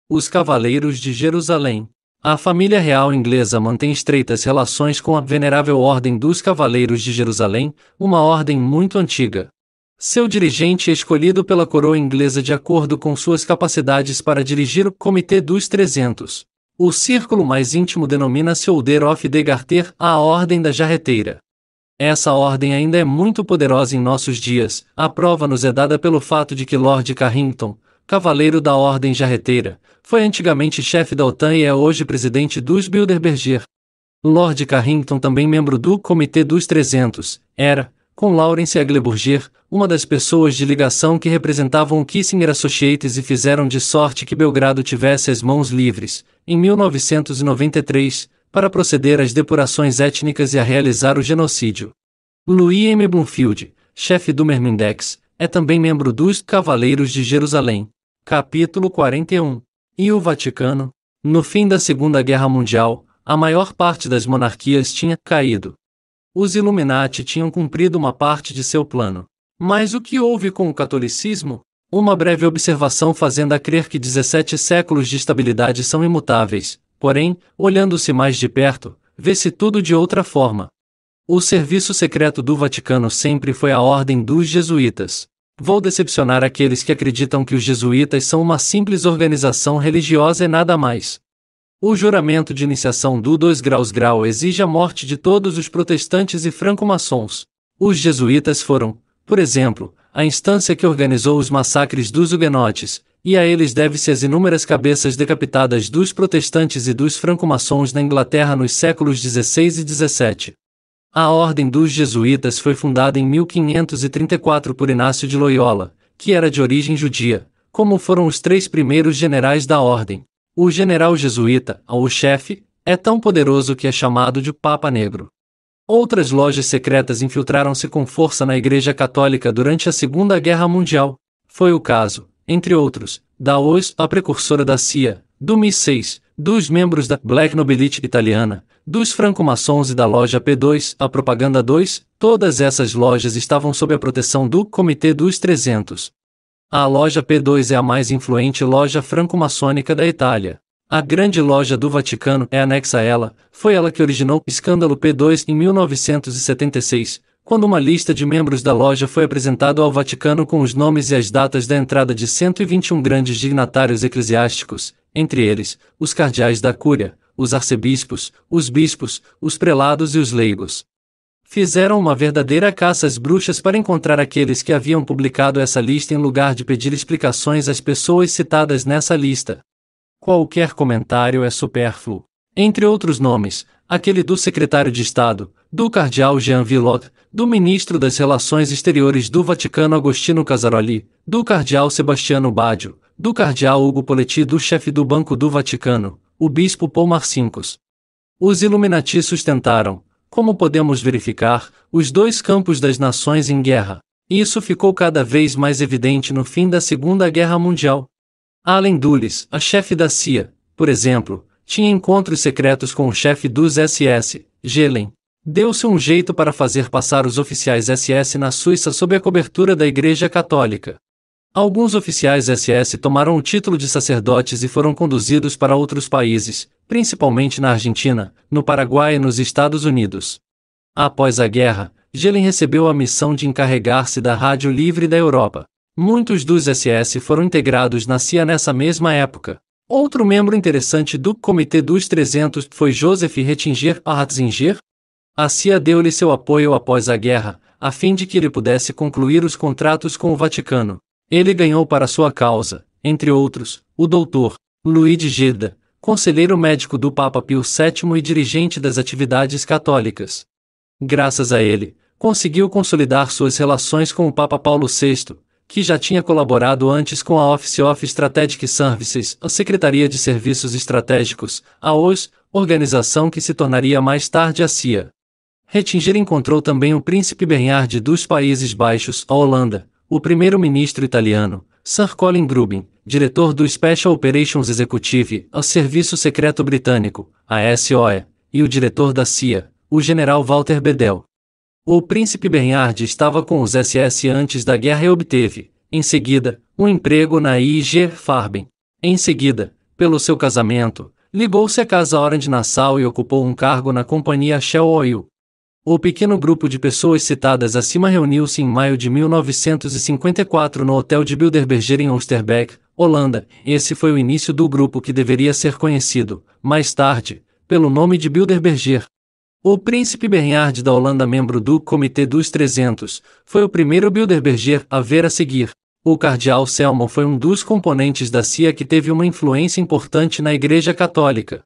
Os Cavaleiros de Jerusalém. A família real inglesa mantém estreitas relações com a Venerável Ordem dos Cavaleiros de Jerusalém, uma ordem muito antiga. Seu dirigente é escolhido pela coroa inglesa de acordo com suas capacidades para dirigir o Comitê dos 300. O círculo mais íntimo denomina-se Order of the Garter, a Ordem da Jarreteira. Essa ordem ainda é muito poderosa em nossos dias. A prova nos é dada pelo fato de que Lord Carrington, cavaleiro da Ordem Jarreteira, foi antigamente chefe da OTAN e é hoje presidente dos Bilderberger. Lord Carrington, também membro do Comitê dos 300, era, com Lawrence Agleburger, uma das pessoas de ligação que representavam o Kissinger Associates e fizeram de sorte que Belgrado tivesse as mãos livres, em 1993, para proceder às depurações étnicas e a realizar o genocídio. Louis M. Bloomfield, chefe do Mermindex, é também membro dos Cavaleiros de Jerusalém. Capítulo 41. E o Vaticano? No fim da Segunda Guerra Mundial, a maior parte das monarquias tinha caído. Os Illuminati tinham cumprido uma parte de seu plano. Mas o que houve com o catolicismo? Uma breve observação fazendo-a crer que 17 séculos de estabilidade são imutáveis, porém, olhando-se mais de perto, vê-se tudo de outra forma. O serviço secreto do Vaticano sempre foi a ordem dos jesuítas. Vou decepcionar aqueles que acreditam que os jesuítas são uma simples organização religiosa e nada mais. O juramento de iniciação do 2 grau exige a morte de todos os protestantes e franco-maçons. Os jesuítas foram, por exemplo, a instância que organizou os massacres dos huguenotes, e a eles deve-se as inúmeras cabeças decapitadas dos protestantes e dos franco-maçons na Inglaterra nos séculos XVI e XVII. A Ordem dos Jesuítas foi fundada em 1534 por Inácio de Loyola, que era de origem judia, como foram os 3 primeiros generais da Ordem. O general jesuíta, o chefe, é tão poderoso que é chamado de Papa Negro. Outras lojas secretas infiltraram-se com força na Igreja Católica durante a Segunda Guerra Mundial. Foi o caso, entre outros, da OAS, a precursora da CIA, do MI6, dos membros da Black Nobility italiana, dos franco-maçons e da loja P2, a Propaganda 2, todas essas lojas estavam sob a proteção do Comitê dos 300. A loja P2 é a mais influente loja franco-maçônica da Itália. A grande loja do Vaticano é anexa a ela, foi ela que originou o escândalo P2 em 1976, quando uma lista de membros da loja foi apresentada ao Vaticano com os nomes e as datas da entrada de 121 grandes dignatários eclesiásticos, entre eles, os cardeais da Cúria, os arcebispos, os bispos, os prelados e os leigos. Fizeram uma verdadeira caça às bruxas para encontrar aqueles que haviam publicado essa lista em lugar de pedir explicações às pessoas citadas nessa lista. Qualquer comentário é supérfluo. Entre outros nomes, aquele do secretário de Estado, do cardeal Jean Villot, do ministro das Relações Exteriores do Vaticano Agostino Casaroli, do cardeal Sebastiano Baggio, do cardeal Ugo Poletti, do chefe do Banco do Vaticano, o bispo Paul Marcinkus. Os Illuminati sustentaram, como podemos verificar, os 2 campos das nações em guerra. Isso ficou cada vez mais evidente no fim da Segunda Guerra Mundial. Allen Dulles, a chefe da CIA, por exemplo, tinha encontros secretos com o chefe dos SS, Gehlen. Deu-se um jeito para fazer passar os oficiais SS na Suíça sob a cobertura da Igreja Católica. Alguns oficiais SS tomaram o título de sacerdotes e foram conduzidos para outros países, principalmente na Argentina, no Paraguai e nos Estados Unidos. Após a guerra, Gehlen recebeu a missão de encarregar-se da Rádio Livre da Europa. Muitos dos SS foram integrados na CIA nessa mesma época. Outro membro interessante do Comitê dos 300 foi Joseph Ratzinger. A CIA deu-lhe seu apoio após a guerra, a fim de que ele pudesse concluir os contratos com o Vaticano. Ele ganhou para sua causa, entre outros, o Dr. Louis de Gilda, conselheiro médico do Papa Pio VII e dirigente das atividades católicas. Graças a ele, conseguiu consolidar suas relações com o Papa Paulo VI, que já tinha colaborado antes com a Office of Strategic Services, a Secretaria de Serviços Estratégicos, a OAS, organização que se tornaria mais tarde a CIA. Ratzinger encontrou também o príncipe Bernhard dos Países Baixos, a Holanda, o primeiro-ministro italiano, Sir Colin Grubin, diretor do Special Operations Executive, ao Serviço Secreto Britânico, a SOE, e o diretor da CIA, o general Walter Bedell. O príncipe Bernhard estava com os SS antes da guerra e obteve, em seguida, um emprego na IG Farben. Em seguida, Pelo seu casamento, ligou-se à Casa Orange-Nassau e ocupou um cargo na companhia Shell Oil. O pequeno grupo de pessoas citadas acima reuniu-se em maio de 1954 no Hotel de Bilderberger em Oosterbeek, Holanda. Esse foi o início do grupo que deveria ser conhecido, mais tarde, pelo nome de Bilderberger. O príncipe Bernhard da Holanda, membro do Comitê dos 300, foi o primeiro Bilderberger a ver a seguir. O cardeal Selman foi um dos componentes da CIA que teve uma influência importante na Igreja Católica.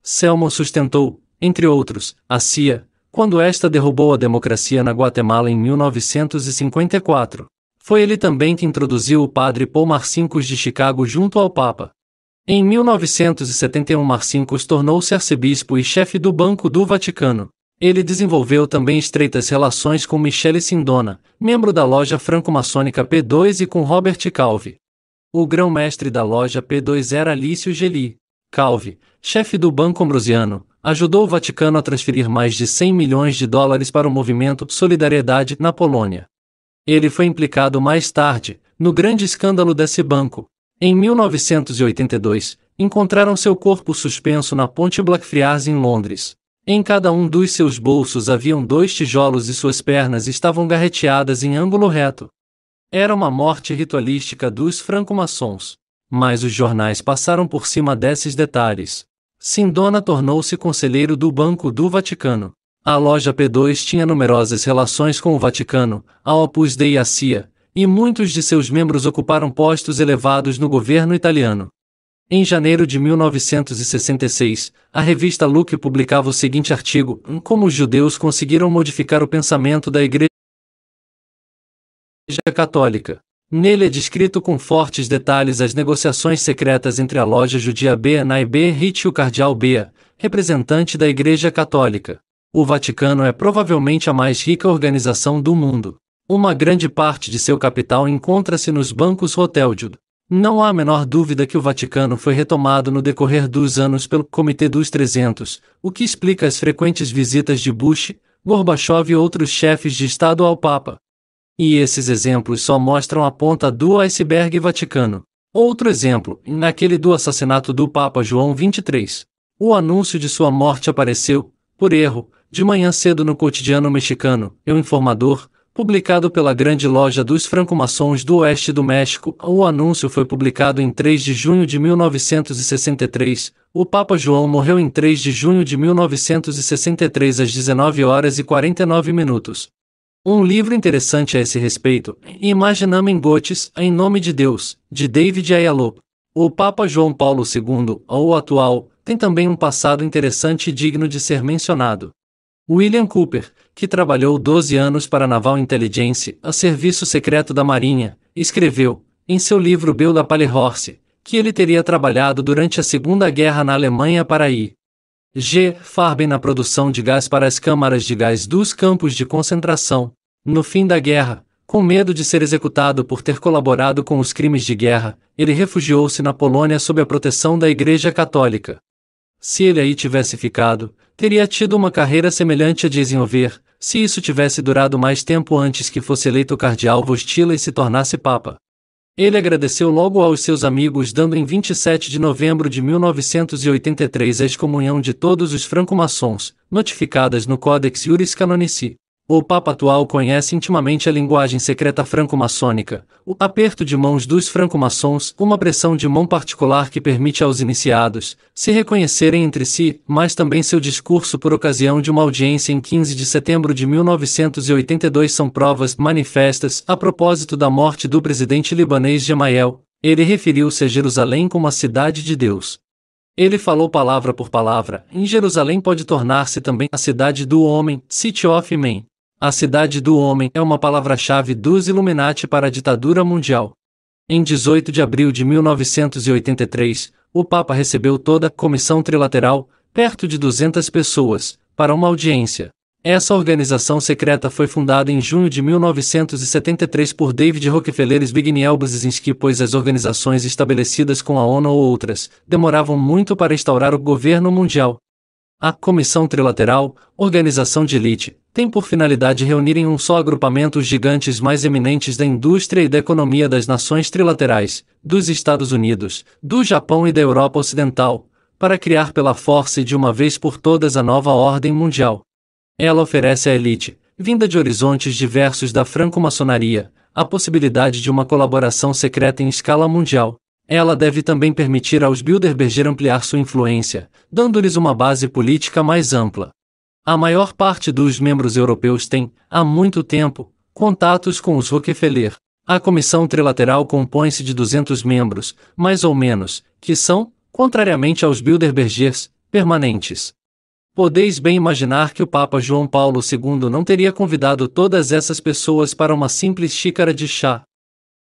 Selman sustentou, entre outros, a CIA, quando esta derrubou a democracia na Guatemala em 1954. Foi ele também que introduziu o padre Paul Marcinkus de Chicago junto ao Papa. Em 1971 Marcinkus tornou-se arcebispo e chefe do Banco do Vaticano. Ele desenvolveu também estreitas relações com Michele Sindona, membro da loja franco-maçônica P2 e com Robert Calvi. O grão-mestre da loja P2 era Alício Gelli. Calvi, chefe do Banco Ambrosiano, ajudou o Vaticano a transferir mais de 100 milhões de dólares para o movimento Solidariedade na Polônia. Ele foi implicado mais tarde, no grande escândalo desse banco. Em 1982, encontraram seu corpo suspenso na Ponte Blackfriars em Londres. Em cada um dos seus bolsos haviam 2 tijolos e suas pernas estavam garreteadas em ângulo reto. Era uma morte ritualística dos franco-maçons. Mas os jornais passaram por cima desses detalhes. Sindona tornou-se conselheiro do Banco do Vaticano. A loja P2 tinha numerosas relações com o Vaticano, a Opus Dei e a CIA, e muitos de seus membros ocuparam postos elevados no governo italiano. Em janeiro de 1966, a revista Look publicava o seguinte artigo: Como os judeus conseguiram modificar o pensamento da Igreja Católica. Nele é descrito com fortes detalhes as negociações secretas entre a loja judia Bea e Bea e o cardeal Bea, representante da Igreja Católica. O Vaticano é provavelmente a mais rica organização do mundo. Uma grande parte de seu capital encontra-se nos bancos Rothschild. Não há a menor dúvida que o Vaticano foi retomado no decorrer dos anos pelo Comitê dos 300, o que explica as frequentes visitas de Bush, Gorbachev e outros chefes de Estado ao Papa. E esses exemplos só mostram a ponta do iceberg Vaticano. Outro exemplo, naquele do assassinato do Papa João XXIII. O anúncio de sua morte apareceu, por erro, de manhã cedo no cotidiano mexicano, El Informador, publicado pela Grande Loja dos Franco-Maçons do Oeste do México. O anúncio foi publicado em 3 de junho de 1963. O Papa João morreu em 3 de junho de 1963 às 19 horas e 49 minutos. Um livro interessante a esse respeito, Imaginamen Gottes, em nome de Deus, de David Ayalop. O Papa João Paulo II, ou o atual, tem também um passado interessante e digno de ser mencionado. William Cooper, que trabalhou 12 anos para a Naval Intelligence, a serviço secreto da Marinha, escreveu, em seu livro Beau da Palais-Horse, que ele teria trabalhado durante a Segunda Guerra na Alemanha para I.G. Farben na produção de gás para as câmaras de gás dos campos de concentração. No fim da guerra, com medo de ser executado por ter colaborado com os crimes de guerra, ele refugiou-se na Polônia sob a proteção da Igreja Católica. Se ele aí tivesse ficado, teria tido uma carreira semelhante a de Eisenhower, se isso tivesse durado mais tempo antes que fosse eleito cardeal Wojtyła e se tornasse papa. Ele agradeceu logo aos seus amigos, dando em 27 de novembro de 1983 a excomunhão de todos os franco-maçons, notificadas no Codex Iuris Canonici. O Papa atual conhece intimamente a linguagem secreta franco-maçônica, o aperto de mãos dos franco-maçons, uma pressão de mão particular que permite aos iniciados se reconhecerem entre si, mas também seu discurso por ocasião de uma audiência em 15 de setembro de 1982 são provas manifestas a propósito da morte do presidente libanês Gemayel. Ele referiu-se a Jerusalém como a cidade de Deus. Ele falou palavra por palavra, em Jerusalém pode tornar-se também a cidade do homem, City of Man. A cidade do homem é uma palavra-chave dos Illuminati para a ditadura mundial. Em 18 de abril de 1983, o Papa recebeu toda a comissão trilateral, perto de 200 pessoas, para uma audiência. Essa organização secreta foi fundada em junho de 1973 por David Rockefeller e Zbigniew Brzezinski, pois as organizações estabelecidas com a ONU ou outras demoravam muito para instaurar o governo mundial. A Comissão Trilateral, organização de elite, tem por finalidade reunir em um só agrupamento os gigantes mais eminentes da indústria e da economia das nações trilaterais, dos Estados Unidos, do Japão e da Europa Ocidental, para criar pela força e de uma vez por todas a nova ordem mundial. Ela oferece à elite, vinda de horizontes diversos da franco-maçonaria, a possibilidade de uma colaboração secreta em escala mundial. Ela deve também permitir aos Bilderberger ampliar sua influência, dando-lhes uma base política mais ampla. A maior parte dos membros europeus tem, há muito tempo, contatos com os Rockefeller. A comissão trilateral compõe-se de 200 membros, mais ou menos, que são, contrariamente aos Bilderbergers, permanentes. Podeis bem imaginar que o Papa João Paulo II não teria convidado todas essas pessoas para uma simples xícara de chá.